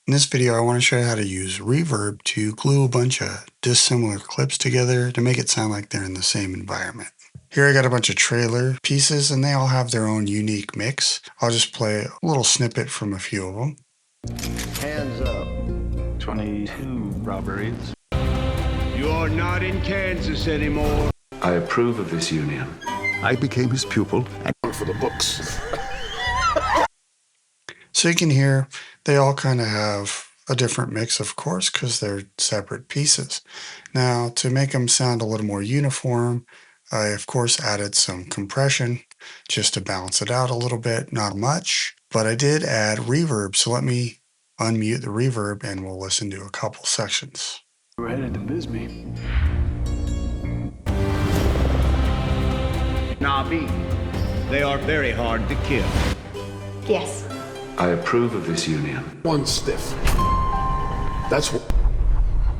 In this video, I want to show you how to use Reverb to glue a bunch of dissimilar clips together to make it sound like they're in the same environment. Here I got a bunch of trailer pieces and they all have their own unique mix. I'll just play a little snippet from a few of them. Hands up. 22 robberies. You are not in Kansas anymore. I approve of this union. I became his pupil and For the books. So you can hear they all kind of have a different mix, of course, because they're separate pieces. Now, to make them sound a little more uniform, I, of course, added some compression just to balance it out a little bit, not much, but I did add reverb. So let me unmute the reverb and we'll listen to a couple sections. we're headed to Bisbee. Nabi. They are very hard to kill. Yes. I approve of this union. One stiff. That's what.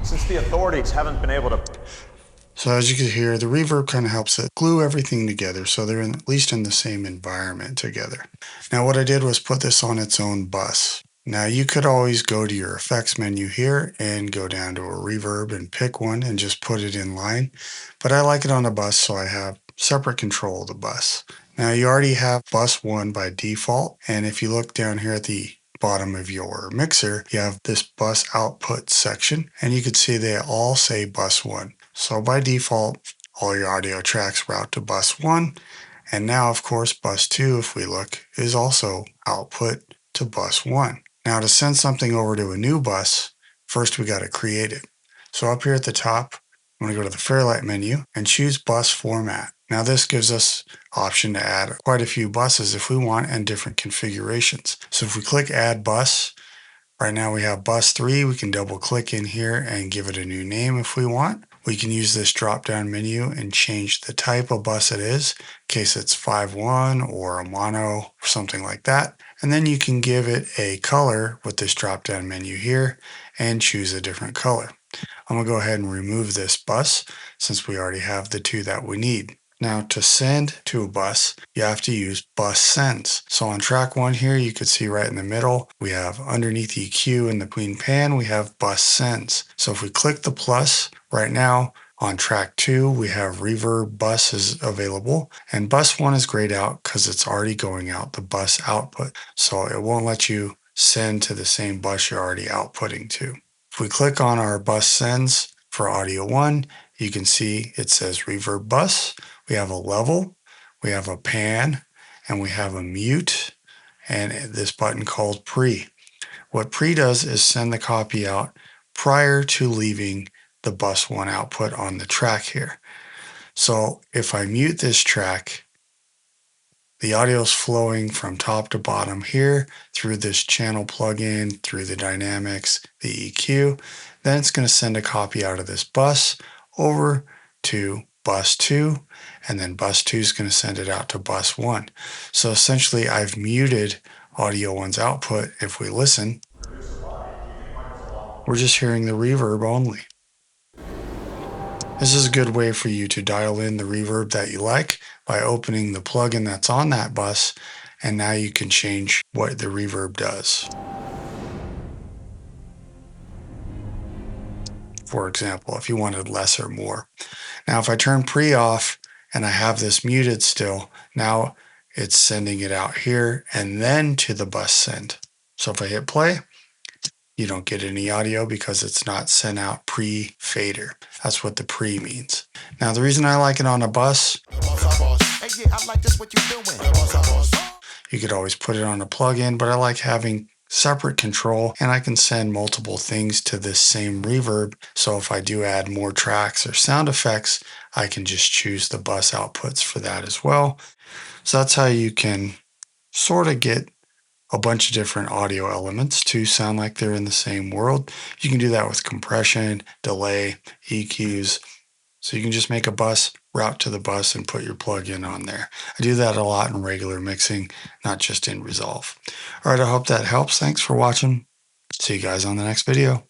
Since the authorities haven't been able to. So as you can hear, the reverb kind of helps it glue everything together so they're at least in the same environment together. Now what I did was put this on its own bus. Now you could always go to your effects menu here and go down to a reverb and pick one and just put it in line. But I like it on a bus, so I have separate control of the bus. Now you already have bus 1 by default, and if you look down here at the bottom of your mixer, you have this bus output section, and you can see they all say bus 1. So by default, all your audio tracks route to bus 1, and now of course bus 2, if we look, is also output to bus 1. Now to send something over to a new bus, first we got to create it. So up here at the top, I'm going to go to the Fairlight menu and choose bus format. Now this gives us option to add quite a few buses if we want and different configurations. So if we click add bus, right now we have bus 3. We can double click in here and give it a new name if we want. We can use this drop down menu and change the type of bus it is, in case it's 5.1 or a mono or something like that. And then you can give it a color with this drop down menu here and choose a different color. I'm going to go ahead and remove this bus since we already have the 2 that we need. Now to send to a bus, you have to use bus sends. So on track 1 here, you can see right in the middle, we have underneath EQ in the Queen pan, we have bus sends. So if we click the plus, right now on track 2, we have Reverb Bus is available. And bus 1 is grayed out because it's already going out the bus output. So it won't let you send to the same bus you're already outputting to. If we click on our bus sends for audio 1, you can see it says Reverb Bus. We have a level, we have a pan, and we have a mute, and this button called pre. What pre does is send the copy out prior to leaving the bus 1 output on the track here. So if I mute this track, the audio is flowing from top to bottom here through this channel plugin, through the dynamics, the EQ. Then it's going to send a copy out of this bus over to bus 2, and then bus 2 is going to send it out to bus 1. So essentially I've muted audio 1's output. If we listen, we're just hearing the reverb only. This is a good way for you to dial in the reverb that you like by opening the plugin that's on that bus, and now you can change what the reverb does. For example, if you wanted less or more. Now if I turn pre off and I have this muted still, now it's sending it out here and then to the bus send. So if I hit play, you don't get any audio because it's not sent out pre-fader. That's what the pre means. Now the reason I like it on a bus, you could always put it on a plugin, but I like having separate control, and I can send multiple things to this same reverb. So if I do add more tracks or sound effects, I can just choose the bus outputs for that as well. So that's how you can sort of get a bunch of different audio elements to sound like they're in the same world. You can do that with compression, delay, EQs. So you can just make a bus, route to the bus, and put your plug-in on there. I do that a lot in regular mixing, not just in Resolve. All right, I hope that helps. Thanks for watching. See you guys on the next video.